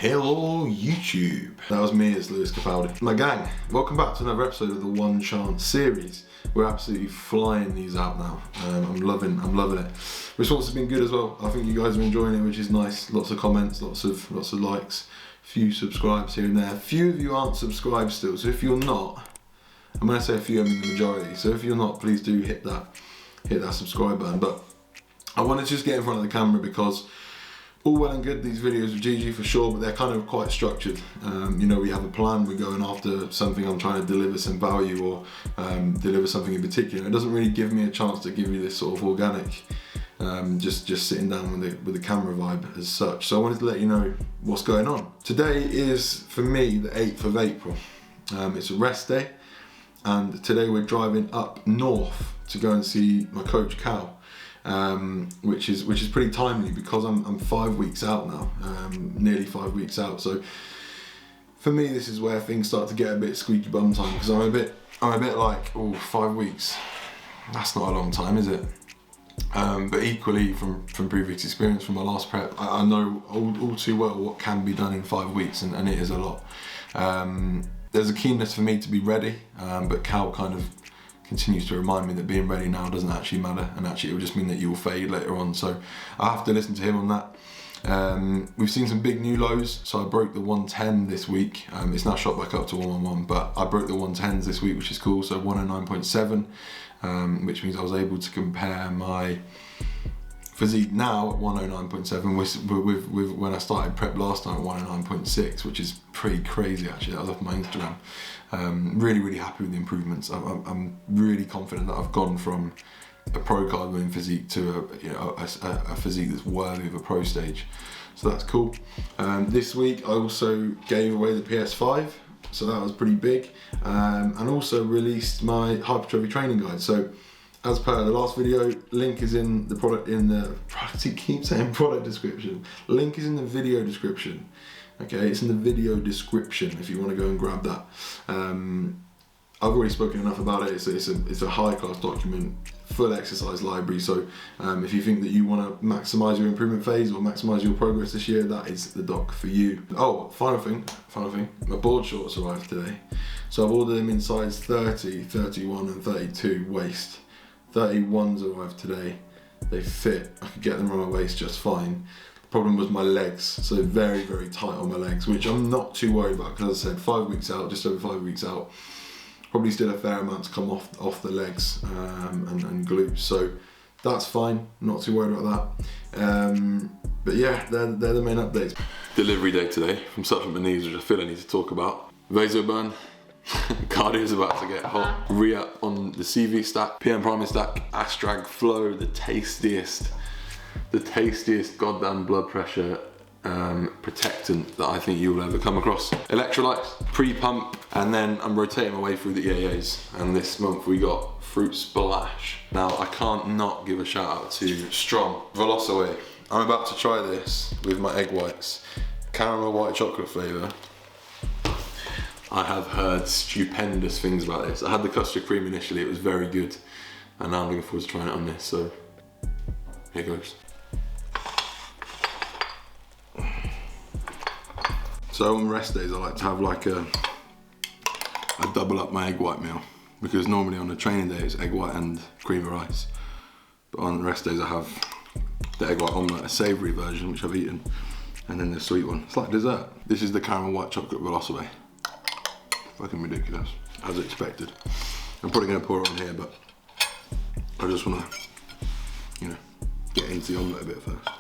Hello YouTube. That was me, it's Lewis Capaldi. My gang, welcome back to another episode of the One Chance series. We're absolutely flying these out now. I'm loving it. Response has been good as well. I think you guys are enjoying it, which is nice. Lots of comments, lots of likes, few subscribes here and there. Few of you aren't subscribed still, so if you're not, I'm gonna say a few, I mean the majority. So if you're not, please do hit that subscribe button. But I wanted to just get in front of the camera because all well and good, these videos are GG for sure, but they're kind of quite structured. You know, we have a plan, we're going after something, I'm trying to deliver some value or deliver something in particular. It doesn't really give me a chance to give you this sort of organic, just sitting down with the camera vibe as such. So I wanted to let you know what's going on. Today is, for me, the 8th of April. It's a rest day, and today we're driving up north to go and see my coach, Calum. Which is pretty timely because I'm 5 weeks out now, nearly 5 weeks out. So for me, this is where things start to get a bit squeaky bum time, because I'm a bit like, oh, 5 weeks, that's not a long time, is it? But equally, from previous experience from my last prep, I know all too well what can be done in 5 weeks, and it is a lot. There's a keenness for me to be ready, but Cal kind of continues to remind me that being ready now doesn't actually matter, and actually it will just mean that you will fade later on. So I have to listen to him on that. We've seen some big new lows, so I broke the 110 this week. It's now shot back up to 111, but I broke the 110s this week, which is cool. So 109.7, which means I was able to compare my physique now at 109.7 with when I started prep last time at 109.6, which is pretty crazy actually. That was off my Instagram. Really happy with the improvements. I'm really confident that I've gone from a pro card winning physique to a physique that's worthy of a pro stage. So that's cool. This week I also gave away the PS5, so that was pretty big, and also released my hypertrophy training guide. So as per the last video, link is in the product description. Link is in the video description. Okay, it's in the video description if you want to go and grab that. I've already spoken enough about it. It's a high class document, full exercise library. So if you think that you want to maximize your improvement phase or maximize your progress this year, that is the doc for you. Oh, final thing, my board shorts arrived today. So I've ordered them in size 30, 31 and 32 waist. 31s arrived today. They fit, I could get them around my waist just fine. The problem was my legs, so very tight on my legs, which I'm not too worried about because, as I said, 5 weeks out, just over 5 weeks out, probably still a fair amount to come off the legs and glutes, so that's fine, not too worried about that. But yeah, they're the main updates. Delivery day today from Supplement Needs, which I feel I need to talk about. Vasoburn. Cardio is about to get hot. Re-up on the CV stack, PM Priming stack, Astrag Flow, the tastiest goddamn blood pressure protectant that I think you will ever come across. Electrolytes, pre-pump, and then I'm rotating my way through the EAAs. And this month we got Fruit Splash. Now I can't not give a shout out to Strong Velocaway. I'm about to try this with my egg whites, caramel white chocolate flavour. I have heard stupendous things about this. I had the custard cream initially, it was very good. And now I'm looking forward to trying it on this, so here goes. So on rest days I like to have like I double up my egg white meal, because normally on a training day it's egg white and cream of rice. But on rest days I have the egg white omelette, a savoury version which I've eaten, and then the sweet one. It's like dessert. This is the caramel white chocolate Velocaway. Fucking ridiculous, as expected. I'm probably gonna pour it on here, but I just wanna, get into the omelette a bit first.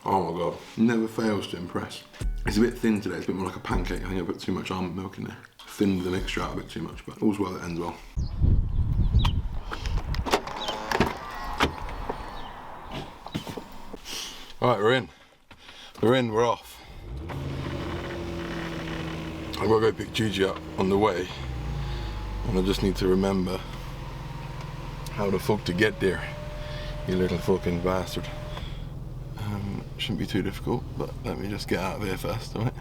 Oh my god, never fails to impress. It's a bit thin today, it's a bit more like a pancake. I think I put too much almond milk in there. Thinned the mixture out a bit too much, but all's well that ends well. All right, we're off. I've got to go pick Gigi up on the way, and I just need to remember how the fuck to get there, you little fucking bastard. Shouldn't be too difficult, but let me just get out of here first, alright?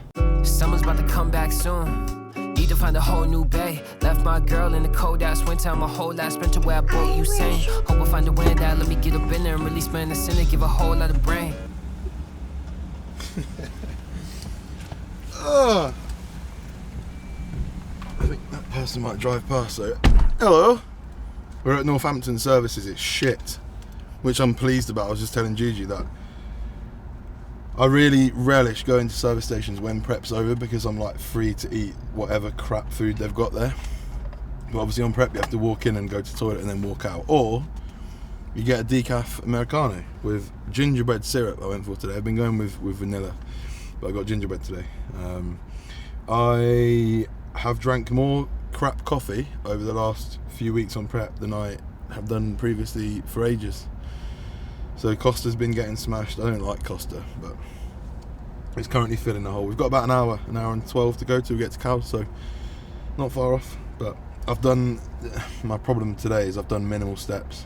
Summer's about to come back soon. Need to find a whole new bay. Left my girl in the cold ass winter. My whole last winter where I bought you sane. Hope I find a way that let me get up in there and release my innocent and give a whole lot of brain. I think that person might drive past, so... Hello! We're at Northampton Services, it's shit. Which I'm pleased about. I was just telling Gigi that I really relish going to service stations when prep's over because I'm like free to eat whatever crap food they've got there. But obviously on prep you have to walk in and go to the toilet and then walk out. Or you get a decaf Americano with gingerbread syrup I went for today. I've been going with vanilla, but I got gingerbread today. I have drank more crap coffee over the last few weeks on prep than I have done previously for ages. So Costa's been getting smashed. I don't like Costa, but it's currently filling the hole. We've got about an hour and 12 to go till we get to Calum, so not far off. But my problem today is I've done minimal steps.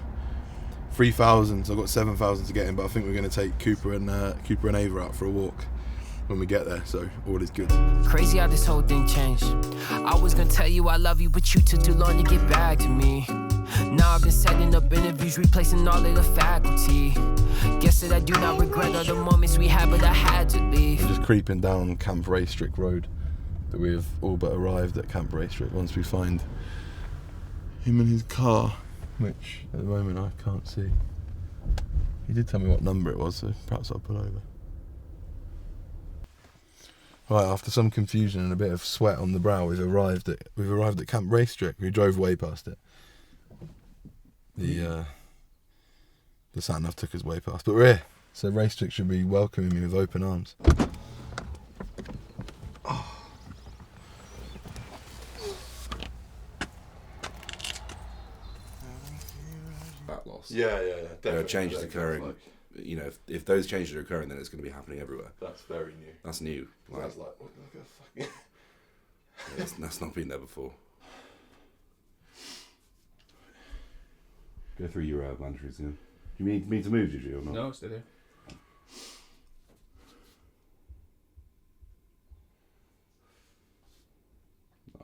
3,000, so I've got 7,000 to get in, but I think we're going to take Cooper and Ava out for a walk when we get there, so all is good. Crazy how this whole thing changed. I was gonna tell you I love you, but you took too long to get back to me. Now I've been setting up interviews, replacing all of the faculty. Guess that I do not regret all the moments we had, but I had to leave. We're just creeping down Camp Raistrick Road, that we've all but arrived at Camp Raistrick once we find him in his car, which at the moment I can't see. He did tell me what number it was, so perhaps I'll pull over. Right, after some confusion and a bit of sweat on the brow, we've arrived at Camp Raistrick. We drove way past it. The sat nav took us way past, but we're here. So Raistrick should be welcoming me with open arms. Oh. Fat loss. Yeah. There are changes occurring. You know, if those changes are occurring, then it's going to be happening everywhere. That's very new. That's new. That's like, what the fuck? That's not been there before. Go through your mandatories again. Do you need me to move, did you, or not? No, stay there.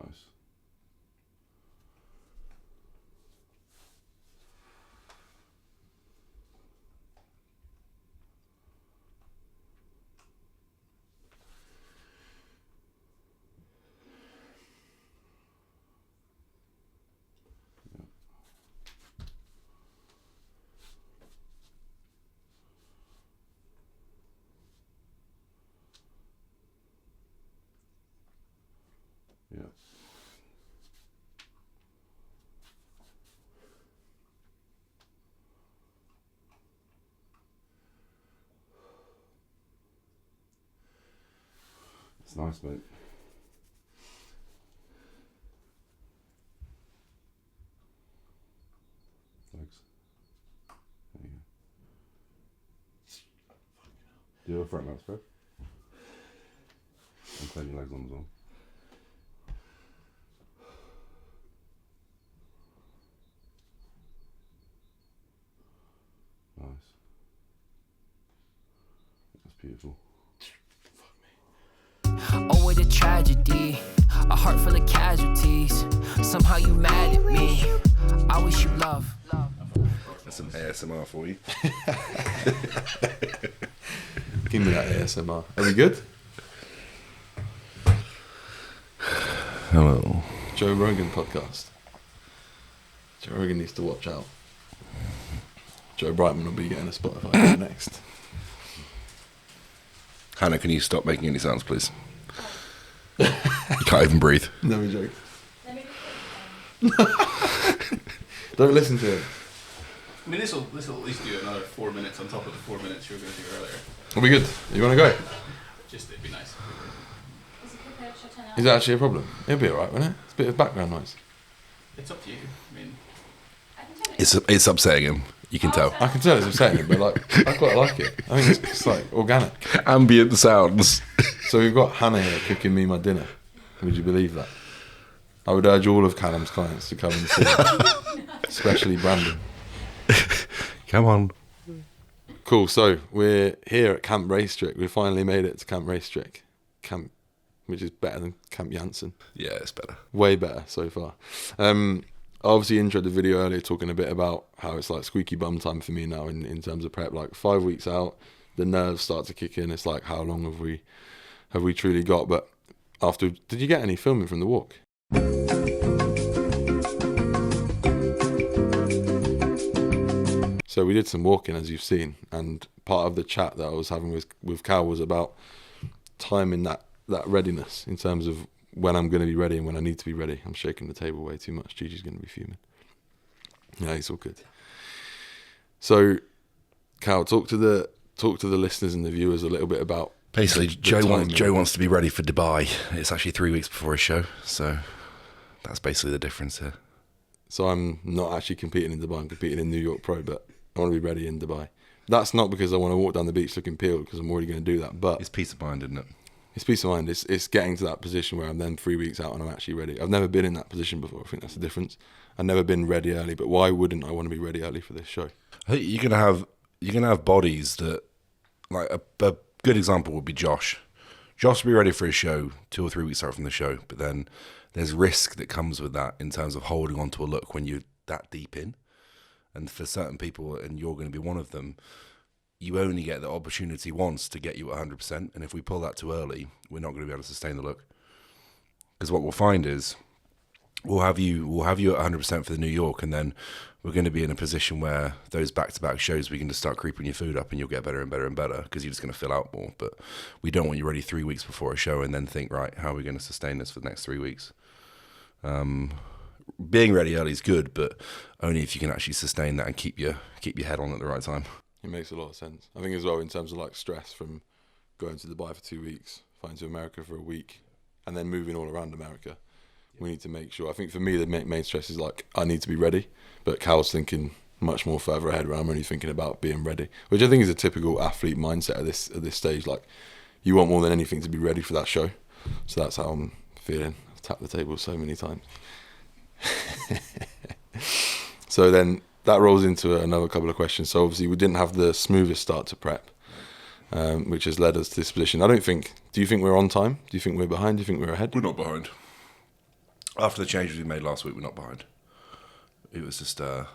Nice. Yeah. It's nice, mate. Thanks. There you go. Do your front mounts, bro. And turn your legs on as well. Nice. That's beautiful. Oh, what a tragedy. A heart full of casualties. Somehow you mad at me. I wish you love. That's some ASMR for you. Give me that ASMR. Are we good? Hello. Joe Rogan podcast. Joe Rogan needs to watch out. Joe Brightman will be getting a Spotify next. Hannah, can you stop making any sounds, please? You can't even breathe. No, we joke. Don't listen to him. I mean, this will at least do another 4 minutes on top of the 4 minutes you were going to do earlier. Are we good? You want to go? Just, it'd be nice. Is that actually a problem? It'll be alright, won't it? It's a bit of background noise. It's up to you. I mean, It's upsetting him. You can tell. I can tell it's upsetting him, but like, I quite like it. I think it's like organic. Ambient sounds. So we've got Hannah here cooking me my dinner. Would you believe that? I would urge all of Calum's clients to come and see it. Especially Brandon. Come on. Cool, so we're here at Camp Raistrick. We finally made it to Camp Raistrick. Camp, which is better than Camp Janssen. Yeah, it's better. Way better so far. I obviously introed the video earlier talking a bit about how it's like squeaky bum time for me now in terms of prep. Like 5 weeks out, the nerves start to kick in. It's like, how long have we truly got? But after, did you get any filming from the walk? So we did some walking, as you've seen, and part of the chat that I was having with Cal was about timing that readiness in terms of when I'm going to be ready and when I need to be ready. I'm shaking the table way too much. Gigi's going to be fuming. Yeah, it's all good. So, Cal, talk to the listeners and the viewers a little bit about. Basically, Joe wants to be ready for Dubai. It's actually 3 weeks before his show, so that's basically the difference here. So I'm not actually competing in Dubai. I'm competing in New York Pro, but I want to be ready in Dubai. That's not because I want to walk down the beach looking peeled, because I'm already going to do that. But it's peace of mind, isn't it? It's peace of mind. It's getting to that position where I'm then 3 weeks out and I'm actually ready. I've never been in that position before. I think that's the difference. I've never been ready early, but why wouldn't I want to be ready early for this show? I think you're gonna have bodies that, like a good example would be Josh. Josh will be ready for his show 2 or 3 weeks out from the show, but then there's risk that comes with that in terms of holding on to a look when you're that deep in. And for certain people, and you're going to be one of them, you only get the opportunity once to get you at 100%. And if we pull that too early, we're not going to be able to sustain the look. Because what we'll find is we'll have you at 100% for the New York, and then we're going to be in a position where those back-to-back shows, we can just start creeping your food up and you'll get better and better and better because you're just going to fill out more. But we don't want you ready 3 weeks before a show and then think, right, how are we going to sustain this for the next 3 weeks? Being ready early is good, but only if you can actually sustain that and keep your head on at the right time. It makes a lot of sense. I think as well in terms of like stress from going to Dubai for 2 weeks, flying to America for a week, and then moving all around America. We need to make sure. I think for me the main stress is like I need to be ready, but Cal's thinking much more further ahead where I'm only thinking about being ready, which I think is a typical athlete mindset at this stage. Like you want more than anything to be ready for that show. So that's how I'm feeling. I've tapped the table so many times. So then that rolls into another couple of questions. So obviously we didn't have the smoothest start to prep, which has led us to this position. Do you think we're on time? Do you think we're behind? Do you think we're ahead? We're not behind. After the changes we made last week, we're not behind. It was just I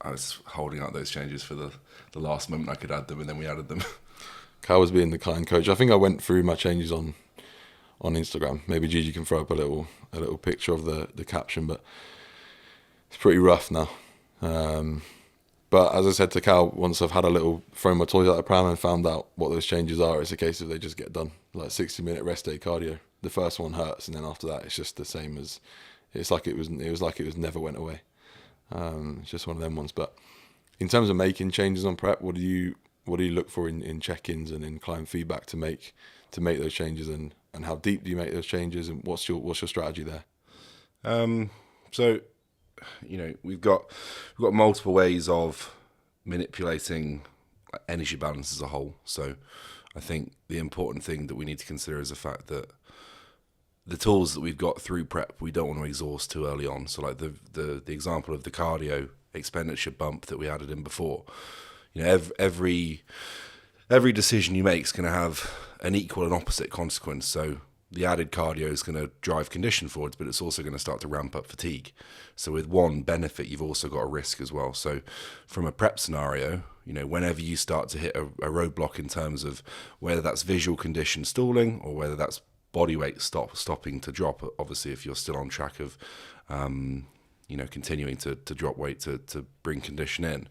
was holding out those changes for the last moment I could add them, and then we added them. Cal was being the kind coach. I think I went through my changes on Instagram. Maybe Gigi can throw up a little picture of the caption, but it's pretty rough now. But as I said to Cal, once I've had a little thrown my toys out the pram and found out what those changes are, it's a case of they just get done. Like 60-minute rest day cardio. The first one hurts, and then after that, it's just the same as. It's like it was never went away. It's just one of them ones. But in terms of making changes on prep, what do you look for in check-ins and in client feedback to make those changes, and how deep do you make those changes, and what's your strategy there? So, we've got multiple ways of manipulating energy balance as a whole. So I think the important thing that we need to consider is the fact that the tools that we've got through prep, we don't want to exhaust too early on. So like the example of the cardio expenditure bump that we added in before, every decision you make is going to have an equal and opposite consequence. So the added cardio is going to drive condition forwards, but it's also going to start to ramp up fatigue. So with one benefit, you've also got a risk as well. So from a prep scenario, whenever you start to hit a roadblock in terms of whether that's visual condition stalling or whether that's body weight stopping to drop, obviously if you're still on track of, continuing to drop weight to bring condition in,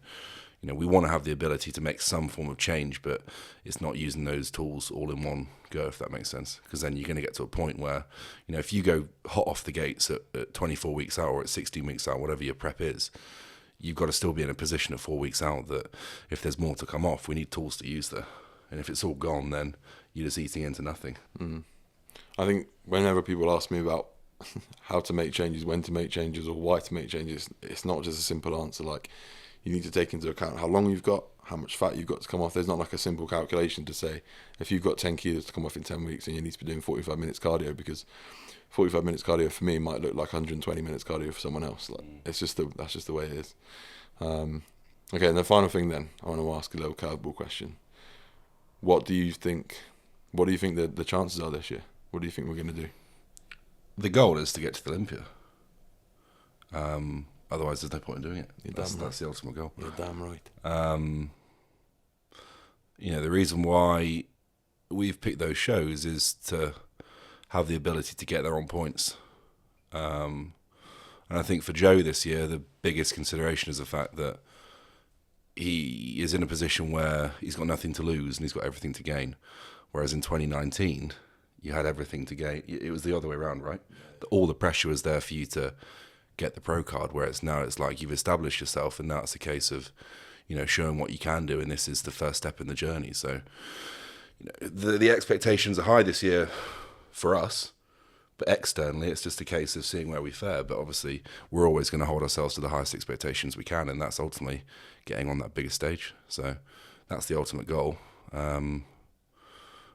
we want to have the ability to make some form of change, but it's not using those tools all in one go, if that makes sense. Because then you're going to get to a point where, if you go hot off the gates at 24 weeks out or at 16 weeks out, whatever your prep is, you've got to still be in a position at 4 weeks out that if there's more to come off, we need tools to use there. And if it's all gone, then you're just eating into nothing. Mm. I think whenever people ask me about how to make changes, when to make changes, or why to make changes, it's not just a simple answer. Like, you need to take into account how long you've got, how much fat you've got to come off. There's not like a simple calculation to say if you've got 10 kilos to come off in 10 weeks and you need to be doing 45 minutes cardio, because 45 minutes cardio for me might look like 120 minutes cardio for someone else. Like, that's just the way it is. Okay, and the final thing then, I want to ask a little curveball question. What do you think the chances are this year? What do you think we're going to do? The goal is to get to the Olympia. Otherwise, there's no point in doing it. That's the ultimate goal. You're damn right. you know, the reason why we've picked those shows is to have the ability to get there on points. And I think for Joe this year, the biggest consideration is the fact that he is in a position where he's got nothing to lose and he's got everything to gain. Whereas in 2019, you had everything to gain. It was the other way around, right? All the pressure was there for you to get the pro card, whereas now it's like you've established yourself, and now it's a case of, you know, showing what you can do, and this is the first step in the journey. So, you know, the expectations are high this year for us, but externally it's just a case of seeing where we fare. But obviously we're always going to hold ourselves to the highest expectations we can, and that's ultimately getting on that bigger stage. So that's the ultimate goal, and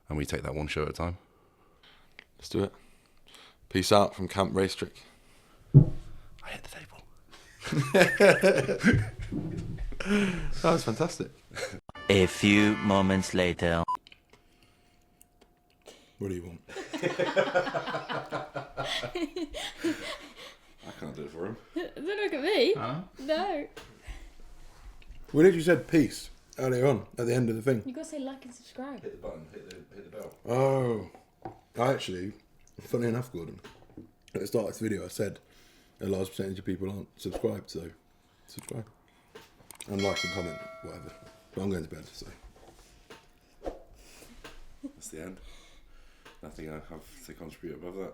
we take that one show at a time. Let's do it. Peace out from Camp Raistrick. I hit the table. That was fantastic. A few moments later. What do you want? I can't do it for him. Don't look at me. Huh? No. We literally said peace earlier on at the end of the thing. You gotta say like and subscribe. Hit the button, hit the bell. Oh, I actually, funny enough, Gordon, at the start of this video I said a large percentage of people aren't subscribed, so subscribe. And like and comment, whatever. But I'm going to bed, so. That's the end. Nothing I have to contribute above that.